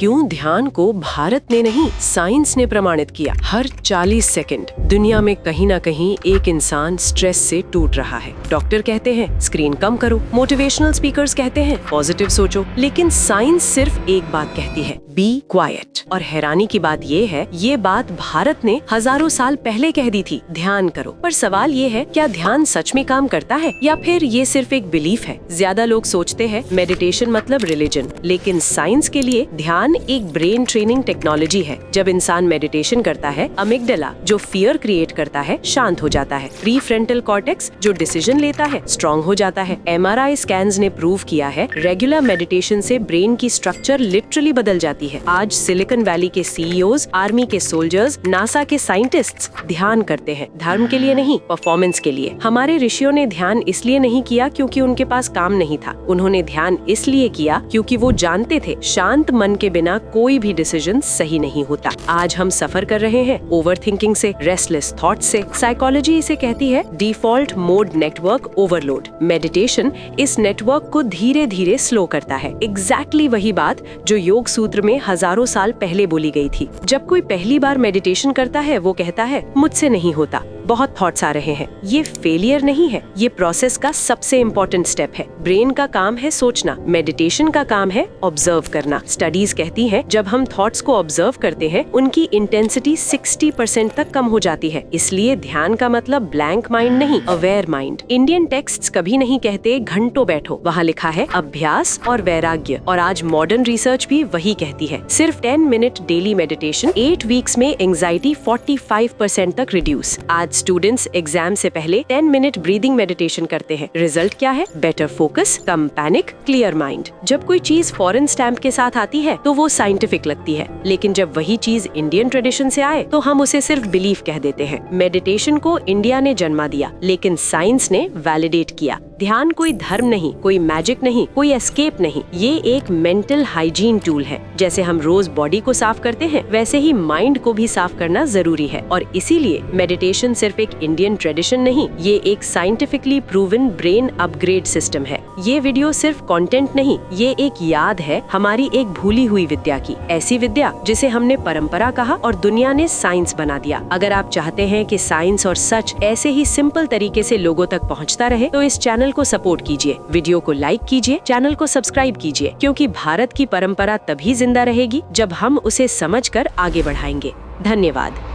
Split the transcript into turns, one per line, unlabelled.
क्यों ध्यान को भारत ने नहीं साइंस ने प्रमाणित किया। हर 40 सेकंड दुनिया में कहीं ना कहीं एक इंसान स्ट्रेस से टूट रहा है। डॉक्टर कहते हैं स्क्रीन कम करो, मोटिवेशनल स्पीकर्स कहते हैं पॉजिटिव सोचो, लेकिन साइंस सिर्फ एक बात कहती है, बी क्वाइट। और हैरानी की बात ये है, ये बात भारत ने हजारों साल पहले कह दी थी, ध्यान करो। पर सवाल ये है, क्या ध्यान सच में काम करता है या फिर ये सिर्फ एक बिलीफ है। ज्यादा लोग सोचते हैं मेडिटेशन मतलब रिलीजन, लेकिन साइंस के लिए ध्यान एक ब्रेन ट्रेनिंग टेक्नोलॉजी है। जब इंसान मेडिटेशन करता है, अमिगडाला जो फियर क्रिएट करता है शांत हो जाता है। प्रीफ्रंटल कॉर्टेक्स जो डिसीजन लेता है स्ट्रॉन्ग हो जाता है। MRI स्कैन्स ने प्रूव किया है रेगुलर मेडिटेशन से ब्रेन की स्ट्रक्चर लिटरली बदल जाती है। आज सिलिकॉन वैली के CEOs, आर्मी के सोल्जर्स, नासा के साइंटिस्ट्स ध्यान करते हैं, धर्म के लिए नहीं, परफॉर्मेंस के लिए। हमारे ऋषियों ने ध्यान इसलिए नहीं किया क्योंकि उनके पास काम नहीं था, उन्होंने ध्यान इसलिए किया क्योंकि वो जानते थे शांत मन के बिना कोई भी डिसीजन सही नहीं होता। आज हम सफर कर रहे हैं ओवरथिंकिंग से, रेस्टलेस थॉट से। साइकोलॉजी इसे कहती है default mode network overload. Meditation इस नेटवर्क को धीरे धीरे स्लो करता है। एग्जैक्टली वही बात जो योग सूत्र में हजारों साल पहले बोली गई थी। जब कोई पहली बार मेडिटेशन करता है, वो कहता है मुझसे नहीं होता, बहुत थॉट्स आ रहे हैं। ये फेलियर नहीं है, ये प्रोसेस का सबसे इम्पोर्टेंट स्टेप है। ब्रेन का काम है सोचना, मेडिटेशन का काम है ऑब्जर्व करना। स्टडीज कहती हैं जब हम थॉट्स को ऑब्जर्व करते हैं, उनकी इंटेंसिटी 60% तक कम हो जाती है। इसलिए ध्यान का मतलब ब्लैंक माइंड नहीं, अवेयर माइंड। इंडियन टेक्स्ट्स कभी नहीं कहते घंटों बैठो, वहाँ लिखा है अभ्यास और वैराग्य। और आज मॉडर्न रिसर्च भी वही कहती है। सिर्फ 10 मिनट डेली मेडिटेशन 8 वीक्स में एंजाइटी 45% तक रिड्यूस। आज स्टूडेंट्स एग्जाम से पहले 10 मिनट ब्रीदिंग मेडिटेशन करते हैं। रिजल्ट क्या है? बेटर फोकस, कम पैनिक, क्लियर माइंड। जब कोई चीज फॉरेन स्टैम्प के साथ आती है तो वो साइंटिफिक लगती है, लेकिन जब वही चीज इंडियन ट्रेडिशन से आए तो हम उसे सिर्फ बिलीफ कह देते हैं। मेडिटेशन को इंडिया ने जन्मा दिया, लेकिन साइंस ने वैलिडेट किया। ध्यान कोई धर्म नहीं, कोई मैजिक नहीं, कोई एस्केप नहीं, ये एक मेंटल हाइजीन टूल है। जैसे हम रोज बॉडी को साफ करते हैं, वैसे ही माइंड को भी साफ करना जरूरी है। और इसीलिए मेडिटेशन सिर्फ एक इंडियन ट्रेडिशन नहीं, ये एक scientifically proven brain upgrade system है। ये वीडियो सिर्फ कंटेंट नहीं, ये एक याद है हमारी एक भूली हुई विद्या की। ऐसी विद्या जिसे हमने परंपरा कहा और दुनिया ने साइंस बना दिया। अगर आप चाहते हैं कि साइंस और सच ऐसे ही सिंपल तरीके से लोगों तक पहुंचता रहे, तो इस चैनल को सपोर्ट कीजिए, वीडियो को लाइक कीजिए, चैनल को सब्सक्राइब कीजिए, क्योंकि भारत की परंपरा तभी जिंदा रहेगी जब हम उसे समझकर आगे बढ़ाएंगे। धन्यवाद।